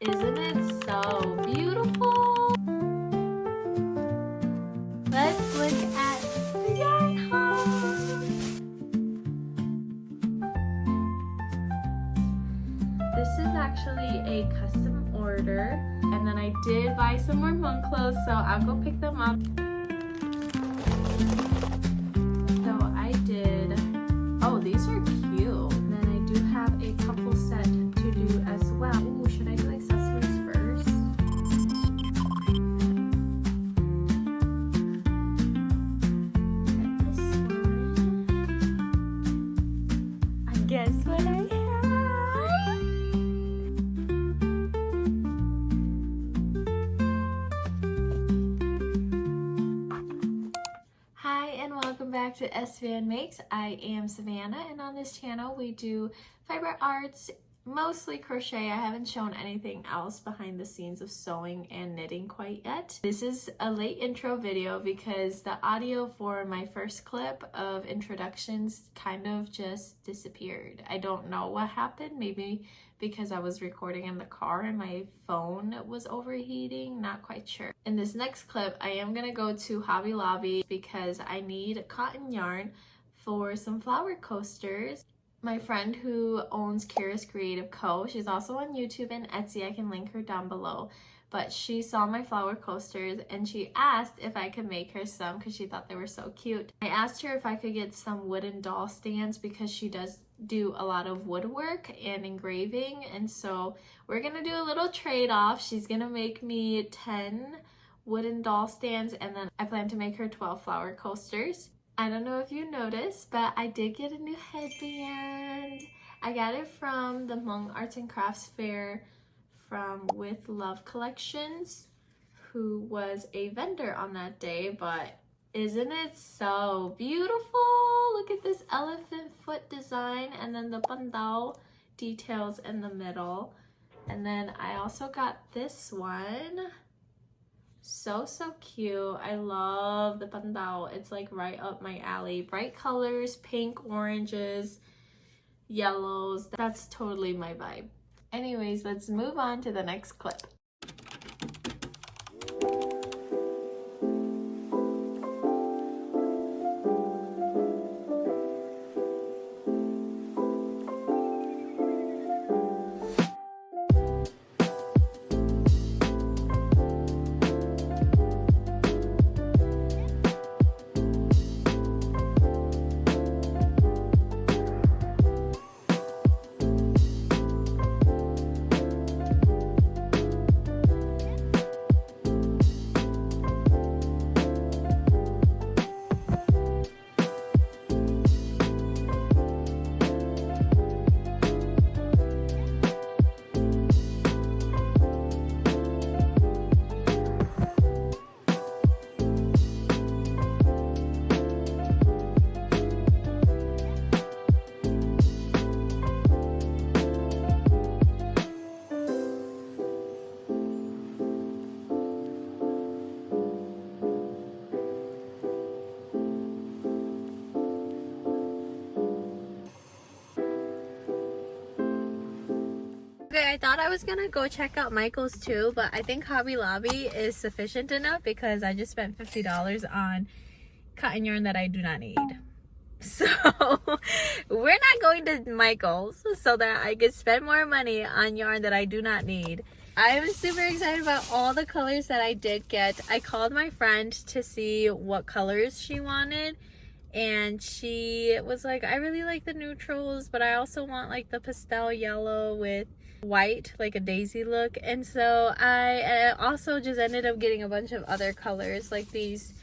Isn't it so beautiful? Let's look at the yarn haul. This is actually a custom order, and then I did buy some more Hmong clothes, so I'll go pick them up. So I did, oh, these are cute. And then I do have a couple set to do as well. Ooh, should I do accessories first? Get this one. I guess what I have. Hi and welcome back to Svan Makes. I am Savannah, and on this channel we do fiber arts, mostly crochet. I haven't shown anything else behind the scenes of sewing and knitting quite yet. This is a late intro video because the audio for my first clip of introductions kind of just disappeared. I don't know what happened, maybe because I was recording in the car and my phone was overheating, not quite sure. In this next clip, I am gonna go to Hobby Lobby because I need cotton yarn for some flower coasters. My friend who owns Kira's Creative Co., she's also on YouTube and Etsy, I can link her down below, but she saw my flower coasters and she asked if I could make her some because she thought they were so cute. I asked her if I could get some wooden doll stands because she does do a lot of woodwork and engraving, and so we're gonna do a little trade-off. She's gonna make me 10 wooden doll stands, and then I plan to make her 12 flower coasters. I don't know if you noticed, but I did get a new headband. I got it from the Hmong Arts and Crafts Fair from With Love Collections, who was a vendor on that day, but isn't it so beautiful? Look at this elephant foot design, and then the bandao details in the middle. And then I also got this one. So cute. I love the bandao. It's like right up my alley. Bright colors, pink, oranges, yellows. That's totally my vibe. Anyways, let's move on to the next clip. Okay, I thought I was gonna go check out Michael's too, but I think Hobby Lobby is sufficient enough because I just spent $50 on cotton yarn that I do not need. So we're not going to Michael's so that I could spend more money on yarn that I do not need. I am super excited about all the colors that I did get. I called my friend to see what colors she wanted, and she was like, I really like the neutrals, but I also want like the pastel yellow with white, like a daisy look. And so I also just ended up getting a bunch of other colors, like these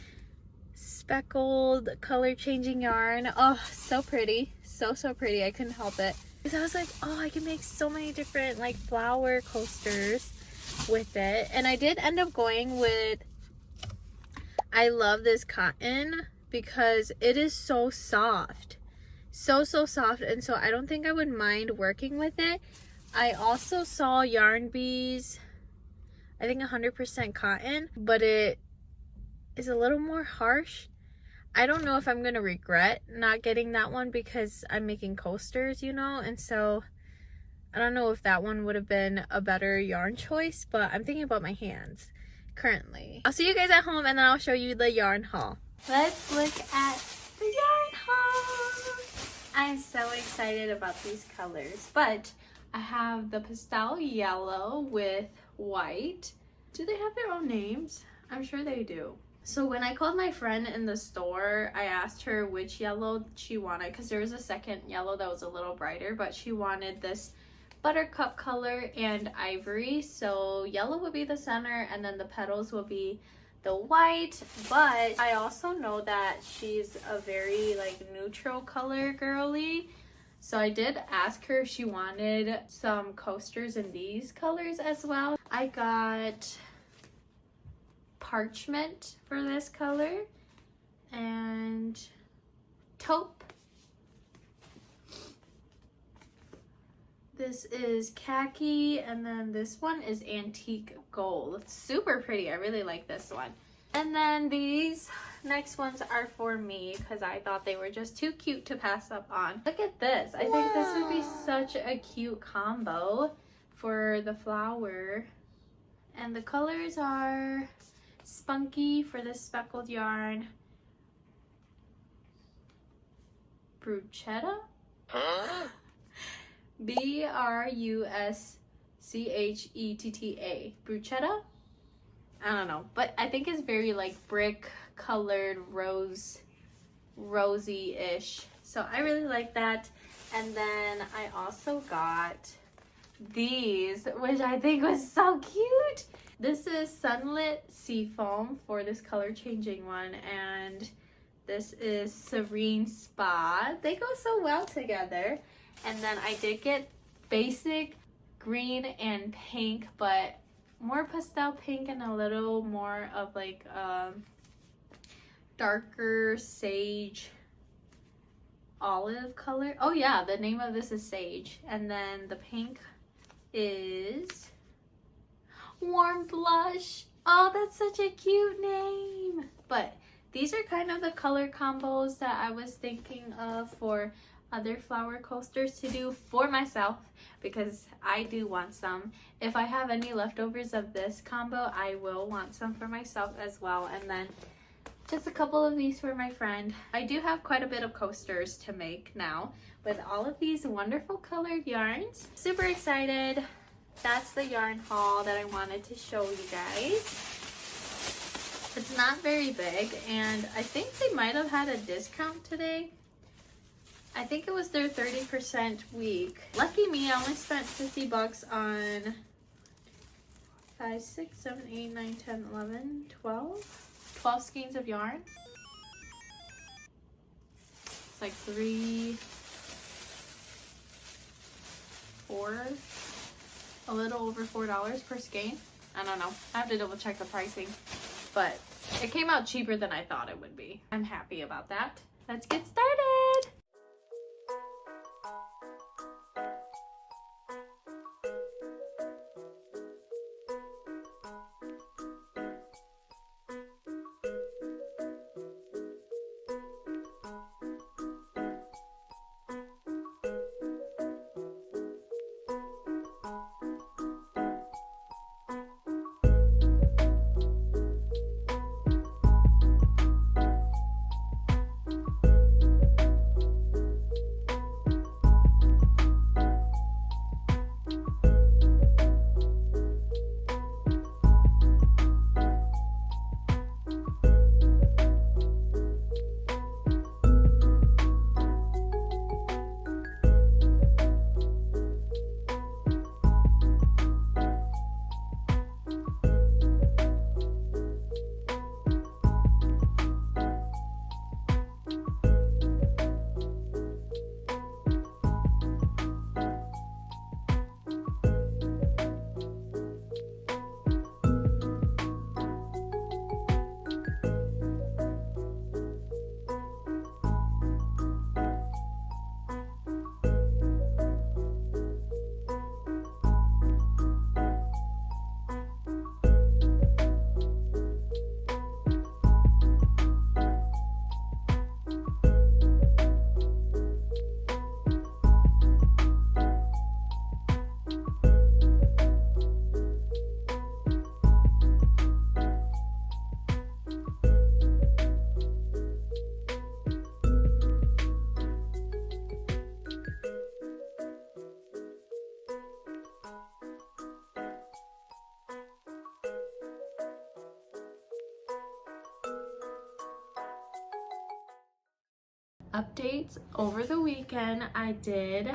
speckled color changing yarn. Oh, so pretty. So pretty. I couldn't help it. Because I was like, oh, I can make so many different like flower coasters with it. And I did end up going with, I love this cotton because it is so soft. So soft. And so I don't think I would mind working with it. I also saw Yarn Bees, I think 100% cotton, but it is a little more harsh. I don't know if I'm gonna regret not getting that one because I'm making coasters, you know, and so I don't know if that one would have been a better yarn choice, but I'm thinking about my hands currently. I'll see you guys at home and then I'll show you the yarn haul. Let's look at the yarn haul. I'm so excited about these colors, but I have the pastel yellow with white. Do they have their own names? I'm sure they do. So when I called my friend in the store, I asked her which yellow she wanted, because there was a second yellow that was a little brighter, but she wanted this buttercup color and ivory. So yellow would be the center and then the petals will be the white. But I also know that she's a very like neutral color girly. So I did ask her if she wanted some coasters in these colors as well. I got parchment for this color and taupe. This is khaki, and then this one is antique gold. It's super pretty. I really like this one. And then these next ones are for me because I thought they were just too cute to pass up on. Look at this. I think this would be such a cute combo for the flower. And the colors are spunky for this speckled yarn, bruschetta, B-R-U-S-C-H-E-T-T-A, bruschetta. I don't know, but I think it's very like brick colored rosy-ish. So I really like that. And then I also got these, which I think was so cute. This is Sunlit Seafoam for this color changing one, and this is Serene Spa. They go so well together. And then I did get basic green and pink, but more pastel pink and a little more of like darker sage olive color. Oh yeah, the name of this is Sage. And then the pink is Warm Blush. Oh, that's such a cute name. But these are kind of the color combos that I was thinking of for other flower coasters to do for myself, because I do want some. If I have any leftovers of this combo, I will want some for myself as well. And then just a couple of these for my friend. I do have quite a bit of coasters to make now with all of these wonderful colored yarns. Super excited. That's the yarn haul that I wanted to show you guys. It's not very big, and I think they might have had a discount today. I think it was their 30% week. Lucky me, I only spent 50 bucks on 5, 6, 7, 8, 9, 10, 11, 12 skeins of yarn. It's like 3, 4, a little over $4 per skein. I don't know. I have to double check the pricing, but it came out cheaper than I thought it would be. I'm happy about that. Let's get started. updates. Over the weekend, I did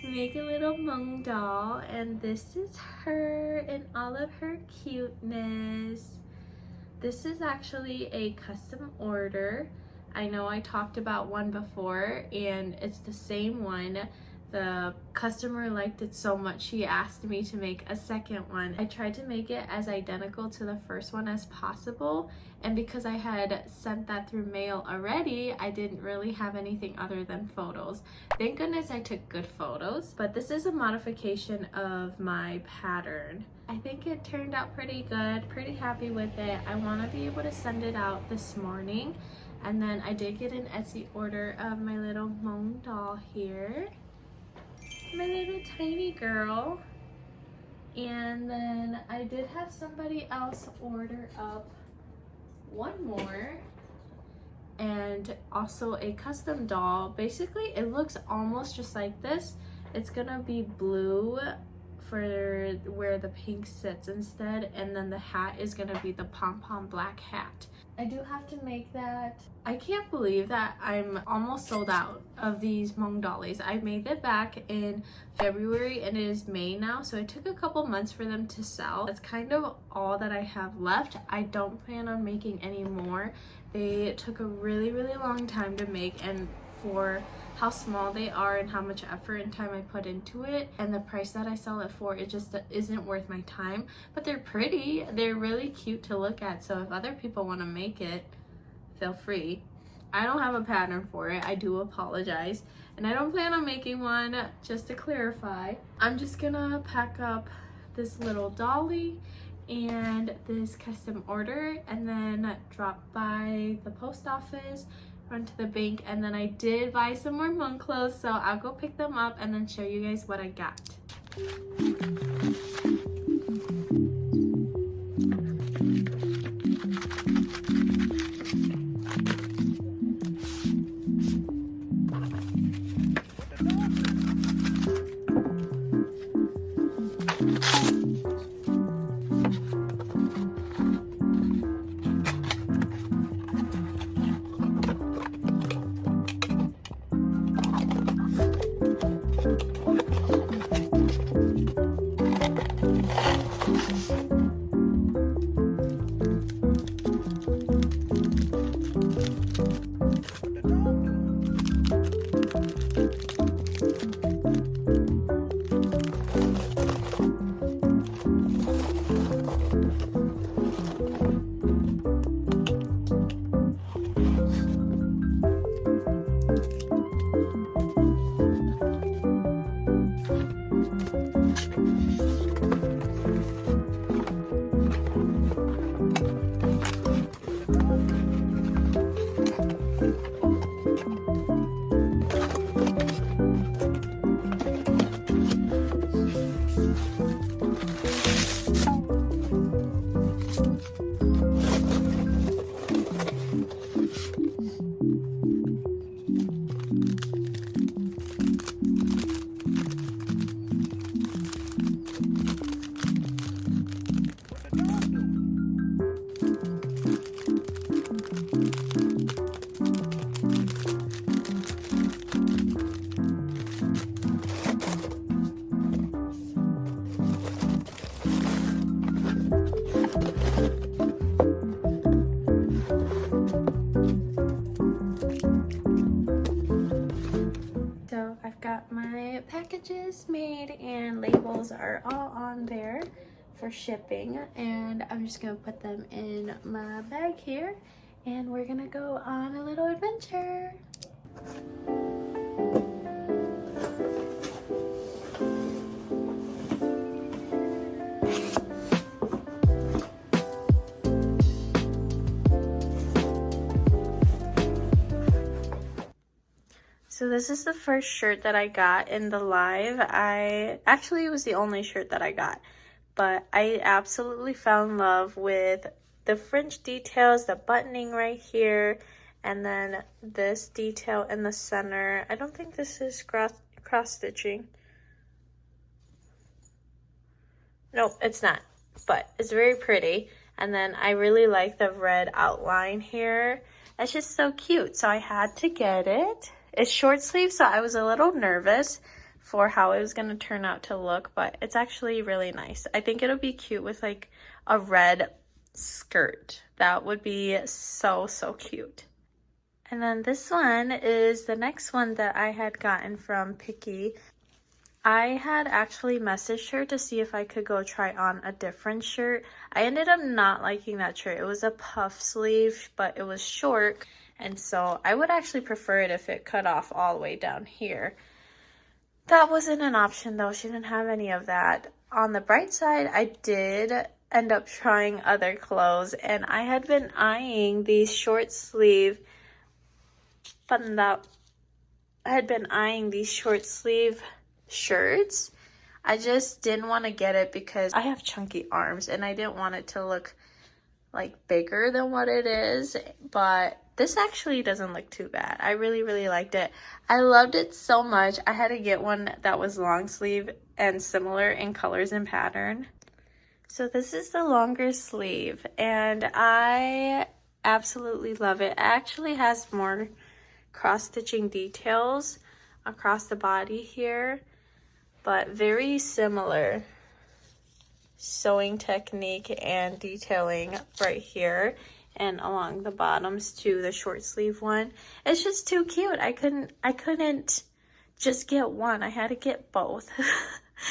make a little Hmong doll, and this is her in all of her cuteness. This is actually a custom order. I know I talked about one before, and it's the same one. The customer liked it so much she asked me to make a second one. I tried to make it as identical to the first one as possible, and because I had sent that through mail already, I didn't really have anything other than photos. Thank goodness I took good photos, but this is a modification of my pattern. I think it turned out pretty good, pretty happy with it. I want to be able to send it out this morning, and then I did get an Etsy order of my little Hmong doll here. My little tiny girl. And then I did have somebody else order up one more, and also a custom doll. Basically it looks almost just like this. It's gonna be blue for where the pink sits instead, and then the hat is gonna be the pom-pom black hat. I do have to make that. I can't believe that I'm almost sold out of these Hmong dollies. I made it back in February and it is May now, so it took a couple months for them to sell. That's kind of all that I have left. I don't plan on making any more. They took a really long time to make, and for how small they are and how much effort and time I put into it, and the price that I sell it for, it just isn't worth my time. But they're pretty, they're really cute to look at, so if other people want to make it, feel free. I don't have a pattern for it, I do apologize, and I don't plan on making one, just to clarify. I'm just gonna pack up this little dolly and this custom order, and then drop by the post office, run to the bank, and then I did buy some more Hmong clothes, so I'll go pick them up and then show you guys what I got. Packages made and labels are all on there for shipping, and I'm just gonna put them in my bag here, and we're gonna go on a little adventure. So this is the first shirt that I got in the live. Actually, it was the only shirt that I got, but I absolutely fell in love with the French details, the buttoning right here, and then this detail in the center. I don't think this is cross stitching. Nope, it's not, but it's very pretty. And then I really like the red outline here. It's just so cute, so I had to get it. It's short sleeve, so I was a little nervous for how it was going to turn out to look, but it's actually really nice. I think it'll be cute with like a red skirt. That would be so, so cute. And then this one is the next one that I had gotten from Picky. I had actually messaged her to see if I could go try on a different shirt. I ended up not liking that shirt. It was a puff sleeve, but it was short. And so I would actually prefer it if it cut off all the way down here. That wasn't an option though. She didn't have any of that. On the bright side, I did end up trying other clothes. And I had been eyeing these short sleeve shirts. I just didn't want to get it because I have chunky arms and I didn't want it to look like bigger than what it is, but this actually doesn't look too bad. I really, really liked it. I loved it so much. I had to get one that was long sleeve and similar in colors and pattern. So this is the longer sleeve and I absolutely love it. It actually has more cross-stitching details across the body here, but very similar sewing technique and detailing right here and along the bottoms to the short sleeve one. It's just too cute. I couldn't just get one. I had to get both.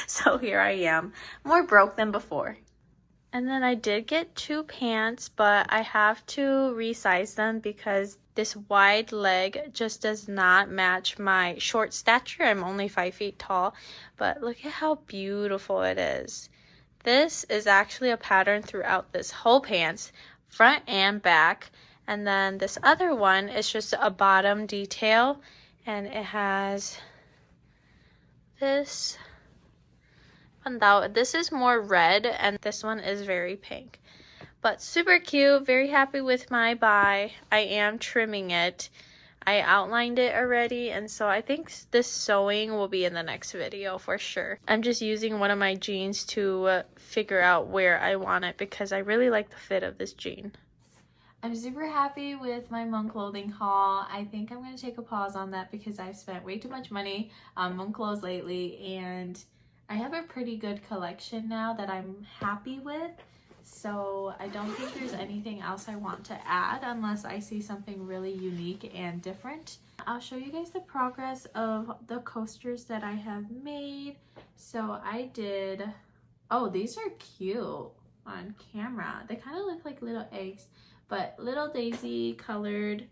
So here I am, more broke than before. And then I did get 2 pants, but I have to resize them because this wide leg just does not match my short stature. I'm only 5 feet tall, but look at how beautiful it is. This is actually a pattern throughout this whole pants, front and back. And then this other one is just a bottom detail, and it has this. This is more red and this one is very pink, but super cute. Very happy with my buy. I am trimming it. I outlined it already, and so I think this sewing will be in the next video for sure. I'm just using one of my jeans to figure out where I want it because I really like the fit of this jean. I'm super happy with my Hmong clothing haul. I think I'm going to take a pause on that because I've spent way too much money on Hmong clothes lately, and I have a pretty good collection now that I'm happy with, so I don't think there's anything else I want to add unless I see something really unique and different. I'll show you guys the progress of the coasters that I have made. So I did, oh, these are cute on camera. They kind of look like little eggs, but little daisy colored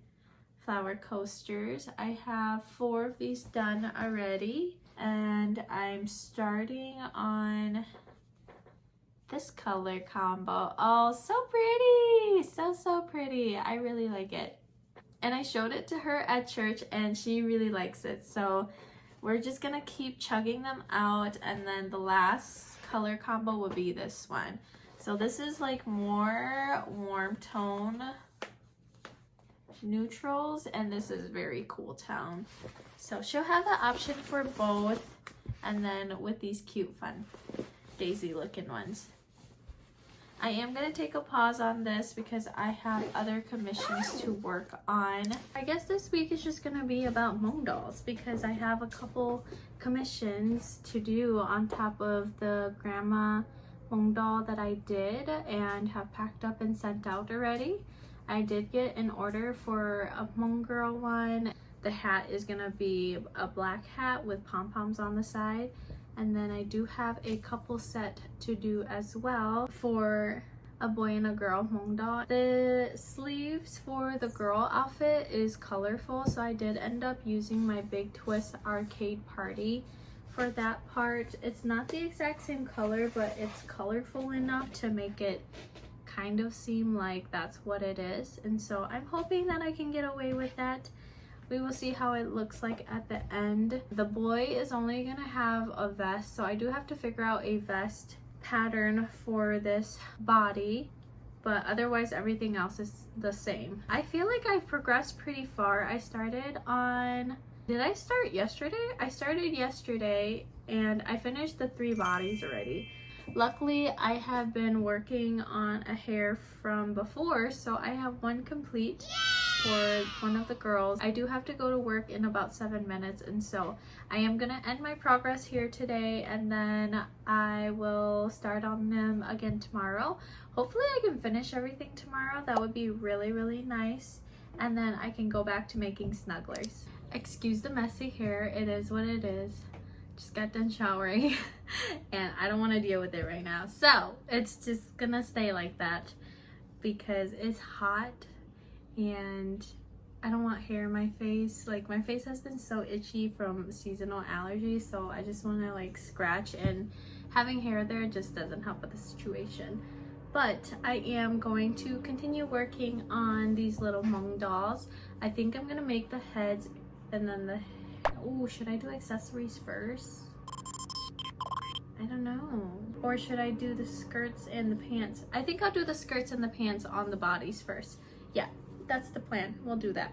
flower coasters. I have 4 of these done already. And I'm starting on this color combo. Oh, so pretty! So pretty. I really like it. And I showed it to her at church and she really likes it. So we're just gonna keep chugging them out, and then the last color combo will be this one. So this is like more warm tone neutrals, and this is very cool tone. So she'll have the option for both, and then with these cute fun daisy looking ones. I am going to take a pause on this because I have other commissions to work on. I guess this week is just going to be about Hmong dolls because I have a couple commissions to do on top of the grandma Hmong doll that I did and have packed up and sent out already. I did get an order for a Hmong girl one. The hat is gonna be a black hat with pom-poms on the side. And then I do have a couple set to do as well for a boy and a girl Hmong doll. The sleeves for the girl outfit is colorful, so I did end up using my Big Twist Arcade Party for that part. It's not the exact same color, but it's colorful enough to make it kind of seem like that's what it is, and so I'm hoping that I can get away with that. We will see how it looks like at the end. The boy is only gonna have a vest, so I do have to figure out a vest pattern for this body, but otherwise everything else is the same. I feel like I've progressed pretty far. I started on, did I start yesterday? I started yesterday and I finished the 3 bodies already. Luckily, I have been working on a hair from before, so I have one complete. for one of the girls. I do have to go to work in about 7 minutes, and so I am gonna end my progress here today, and then I will start on them again tomorrow. Hopefully I can finish everything tomorrow. That would be really, really nice, and then I can go back to making snugglers. Excuse the messy hair, it is what it is. Just got done showering and I don't want to deal with it right now, so it's just gonna stay like that because it's hot and I don't want hair in my face. Like, my face has been so itchy from seasonal allergies, so I just want to like scratch, and having hair there just doesn't help with the situation. But I am going to continue working on these little Hmong dolls. I think I'm gonna make the heads and then the... Oh, should I do accessories first? I don't know. Or should I do the skirts and the pants? I think I'll do the skirts and the pants on the bodies first. Yeah, that's the plan. We'll do that.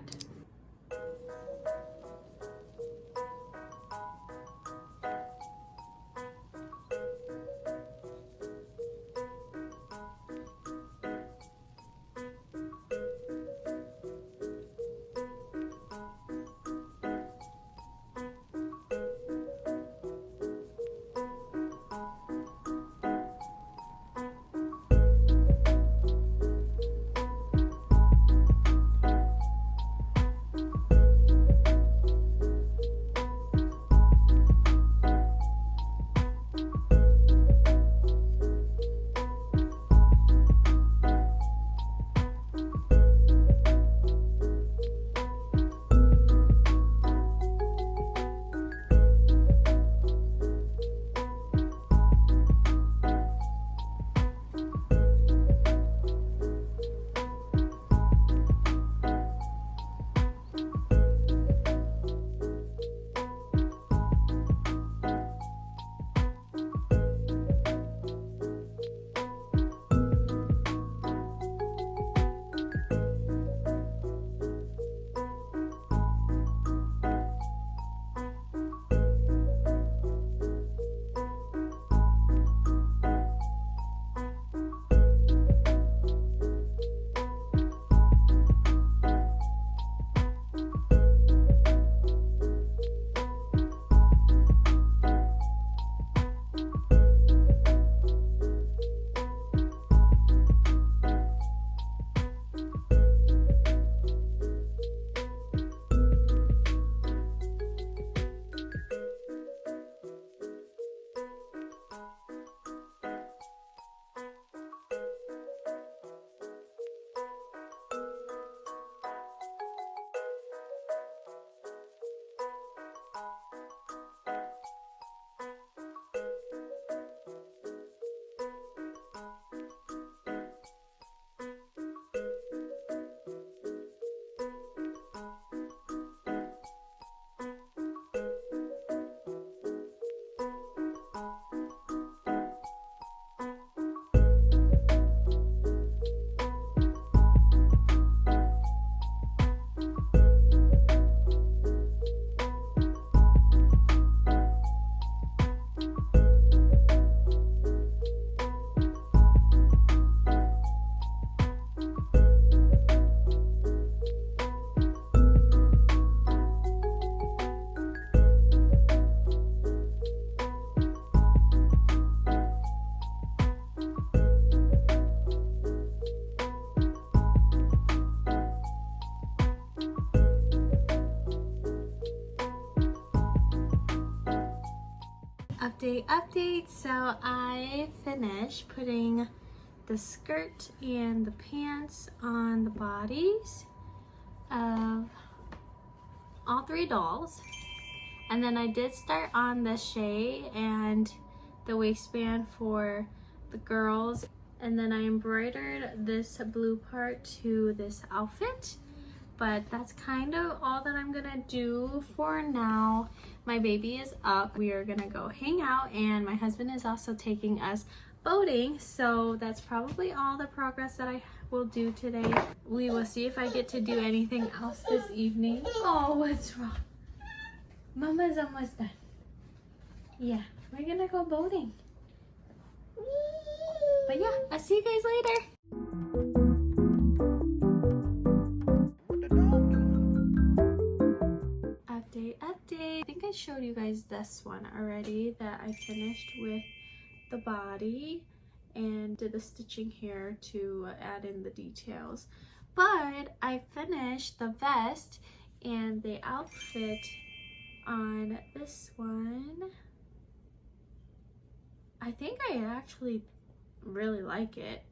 Update. So I finished putting the skirt and the pants on the bodies of all 3 dolls, and then I did start on the shay and the waistband for the girls, and then I embroidered this blue part to this outfit. But that's kind of all that I'm gonna do for now. My baby is up. We are gonna go hang out, and my husband is also taking us boating, so that's probably all the progress that I will do today. We will see if I get to do anything else this evening. Oh, what's wrong? Mama's almost done. Yeah, we're gonna go boating. But yeah, I'll see you guys later. showed you guys this one already that I finished with the body and did the stitching here to add in the details. But I finished the vest and the outfit on this one. I think I actually really like it.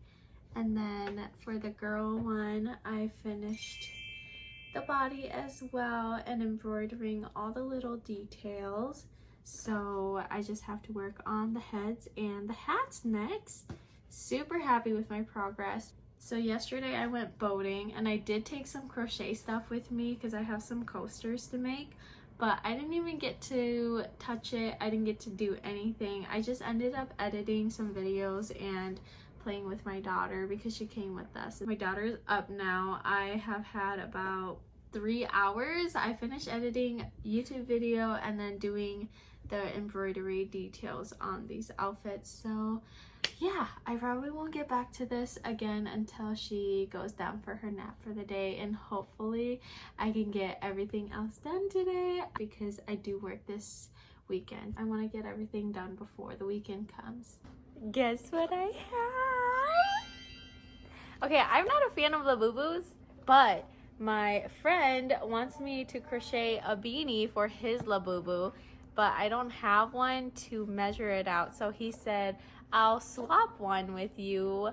And then for the girl one, I finished the body as well and embroidering all the little details. So I just have to work on the heads and the hats next. Super happy with my progress. So yesterday I went boating and I did take some crochet stuff with me because I have some coasters to make, but I didn't even get to touch it. I didn't get to do anything. I just ended up editing some videos and playing with my daughter because she came with us. My daughter's up now. I have had about 3 hours. I finished editing YouTube video and then doing the embroidery details on these outfits. So yeah, I probably won't get back to this again until she goes down for her nap for the day, and hopefully I can get everything else done today because I do work this weekend. I want to get everything done before the weekend comes. Guess what I have? Okay, I'm not a fan of Labubus, but my friend wants me to crochet a beanie for his Labubu, but I don't have one to measure it out. So he said, I'll swap one with you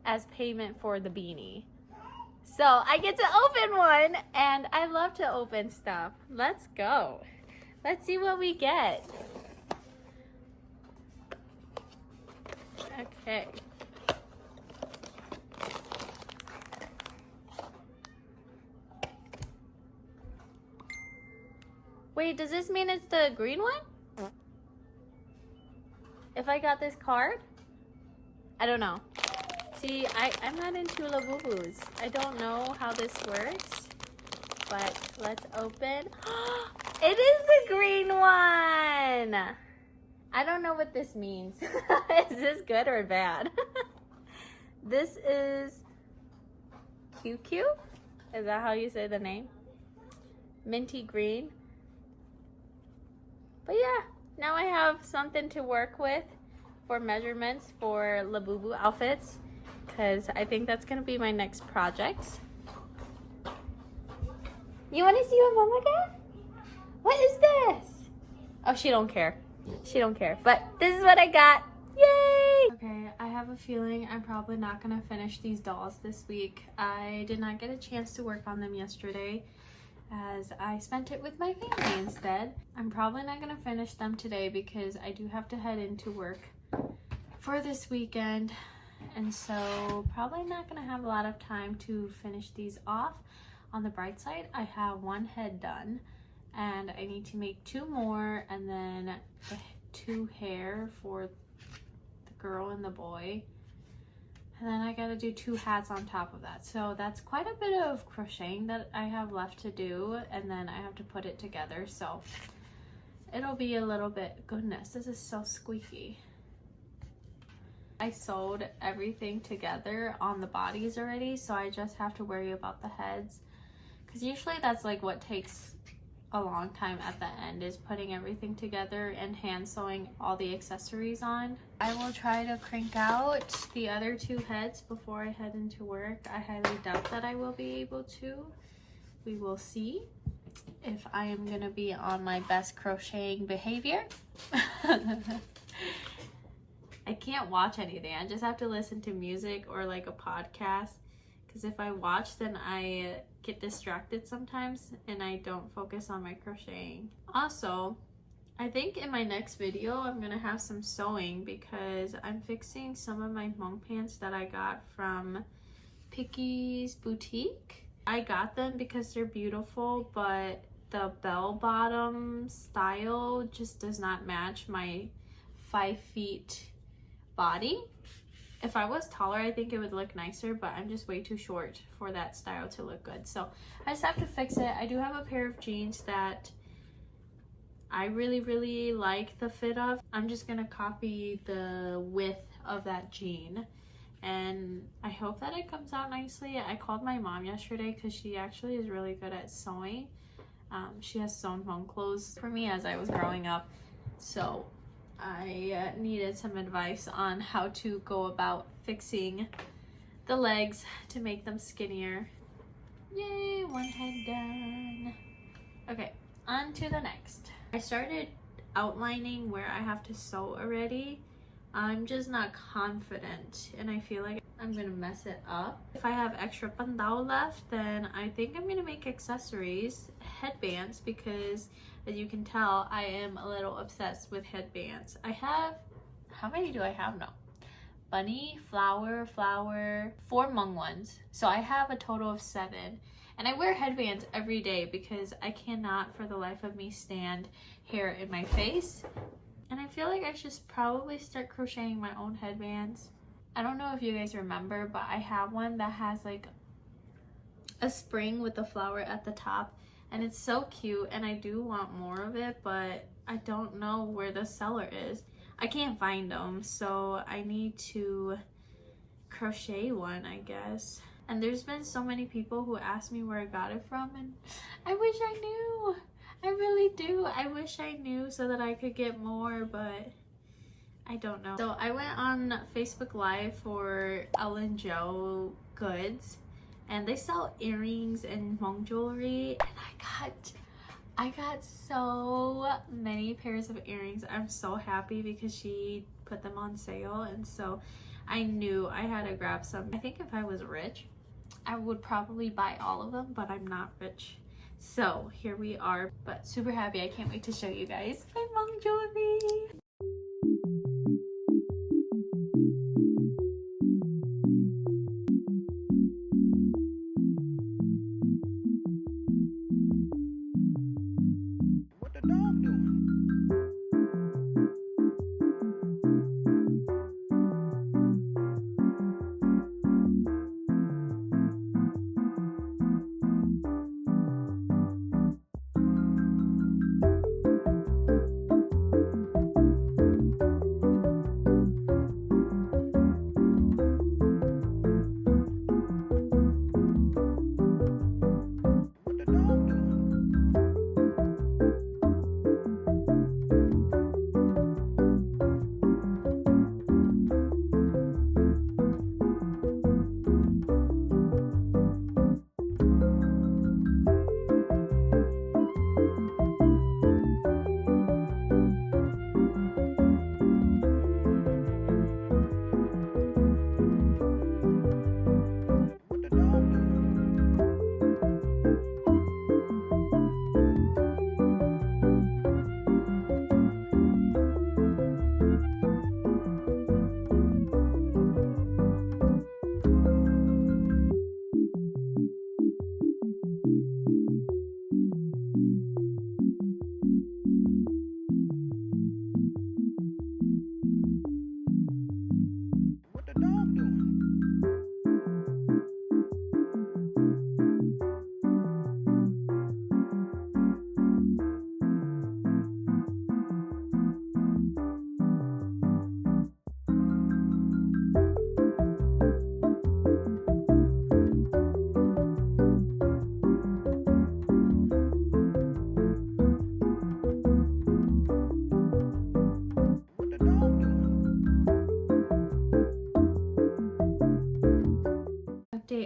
as payment for the beanie. So I get to open one, and I love to open stuff. Let's go. Let's see what we get. Okay. Wait, does this mean it's the green one? If I got this card? I don't know. See, I'm not into Labubus. I don't know how this works, but let's open. It is the green one! I don't know what this means. Is this good or bad? This is QQ? Is that how you say the name? Minty green. But yeah, now I have something to work with for measurements for Labubu outfits, because I think that's going to be my next project. You want to see what Mama got? What is this? Oh, she don't care. She don't care. But this is what I got. Yay! Okay, I have a feeling I'm probably not going to finish these dolls this week. I did not get a chance to work on them yesterday, as I spent it with my family instead. I'm probably not going to finish them today because I do have to head into work for this weekend, and so probably not going to have a lot of time to finish these off. On the bright side, I have one head done, and I need to make 2 more, and then the 2 hair for the girl and the boy. And then I gotta do 2 hats on top of that. So that's quite a bit of crocheting that I have left to do, and then I have to put it together. So it'll be a little bit, goodness, this is so squeaky. I sewed everything together on the bodies already, so I just have to worry about the heads. Because usually that's like what takes a long time at the end, is putting everything together and hand sewing all the accessories on. I will try to crank out the other 2 heads before I head into work. I highly doubt that I will be able to. We will see if I am gonna be on my best crocheting behavior. I can't watch anything. I just have to listen to music or like a podcast, because if I watch, then I get distracted sometimes and I don't focus on my crocheting. Also, I think in my next video I'm gonna have some sewing, because I'm fixing some of my Hmong pants that I got from Picky's boutique. I got them because they're beautiful, but the bell bottom style just does not match my 5 feet body. If I was taller, I think it would look nicer, but I'm just way too short for that style to look good. So I just have to fix it. I do have a pair of jeans that I really like the fit of. I'm just gonna copy the width of that jean, and I hope that it comes out nicely. I called my mom yesterday because she actually is really good at sewing, She has sewn Hmong clothes for me as I was growing up, so I needed some advice on how to go about fixing the legs to make them skinnier. Yay, one head done. Okay, on to the next. I started outlining where I have to sew already. I'm just not confident and I feel like I'm gonna mess it up. If I have extra pandao left, then I think I'm gonna make accessories, headbands, because as you can tell, I am a little obsessed with headbands. I have, how many do I have now? Bunny, flower, 4 Hmong ones. So I have a total of 7. And I wear headbands every day because I cannot for the life of me stand hair in my face. And I feel like I should probably start crocheting my own headbands. I don't know if you guys remember, but I have one that has like a spring with a flower at the top. And it's so cute and I do want more of it, but I don't know where the seller is. I can't find them, so I need to crochet one, I guess. And there's been so many people who ask me where I got it from, and I wish I knew. I really do. I wish I knew so that I could get more, but I don't know. So I went on Facebook Live for Ellen Joe Goods, and they sell earrings and Hmong jewelry, and I got so many pairs of earrings. I'm so happy because she put them on sale, and so I knew I had to grab some. I think if I was rich, I would probably buy all of them, but I'm not rich. So here we are, but super happy. I can't wait to show you guys my Hmong jewelry.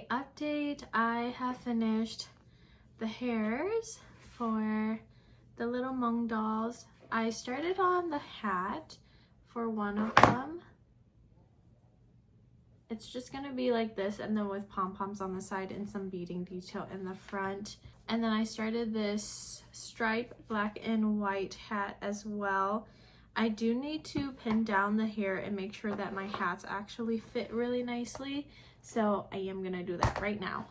Update, I have finished the hairs for the little Hmong dolls. I started on the hat for one of them. It's just gonna be like this, and then with pom-poms on the side and some beading detail in the front. And then I started this stripe black and white hat as well. I do need to pin down the hair and make sure that my hats actually fit really nicely. So I am gonna do that right now.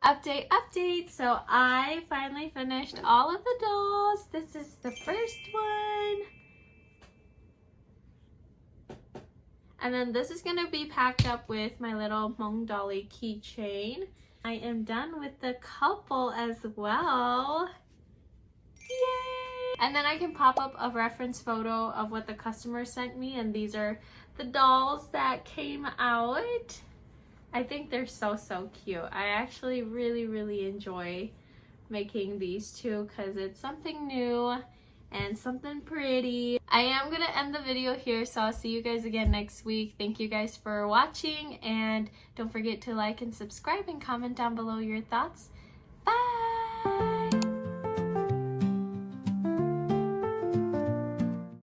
Update. So I finally finished all of the dolls. This is the first one. And then this is going to be packed up with my little Hmong dolly keychain. I am done with the couple as well. Yay! And then I can pop up a reference photo of what the customer sent me, and these are the dolls that came out. I think they're so cute. I actually really enjoy making these two because it's something new and something pretty. I am gonna end the video here, so I'll see you guys again next week. Thank you guys for watching, and don't forget to like and subscribe and comment down below your thoughts.